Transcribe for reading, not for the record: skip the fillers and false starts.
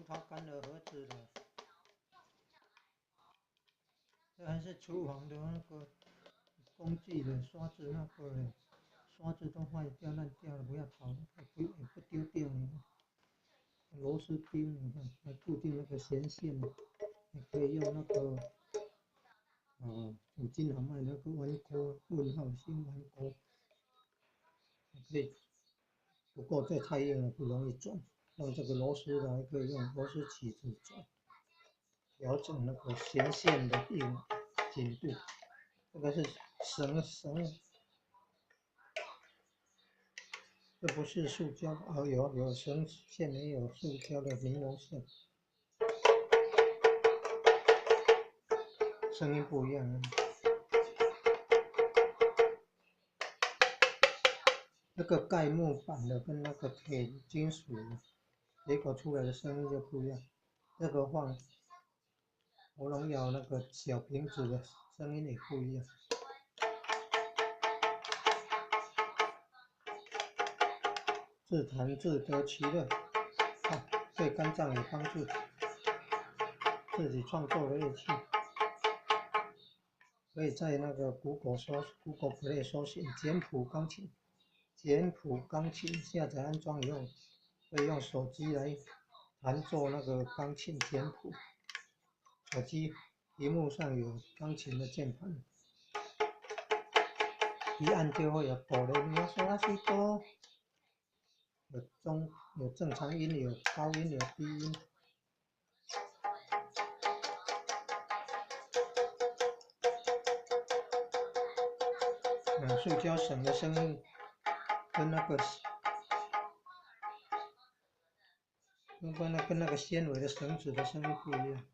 桃干的盒子了，这还是厨房的那个工具的刷子，那个刷子都坏掉烂掉了，不要淘，也不丢掉呢。螺丝钉你看，还固定那个弦线，还可以用那个五金行卖那个弯钩，问号新弯钩，还可以。不过这太硬了，不容易转。用这个螺丝的还可以用螺丝起子转，调整那个弦线的紧度。这个是绳，这不是塑胶的哦，有绳线，也有塑胶的尼龙线，声音不一样。那个盖木板的跟那个铁金属结口出来的声音就不一样。这个放喉咙咬那个小瓶子的声音也不一样。自弹自得其乐，对肝脏有帮助。自己创作的乐器，可以在那个 Google Play 搜寻简谱钢琴，下载安装以后，可以用手机来弹奏那个钢琴简谱。手机屏幕上有钢琴的键盘，一按就会有哆来咪发嗦拉西哆，有正常音，有高音，有低音。塑胶绳的声音跟那个纤维的绳子的声音不一样。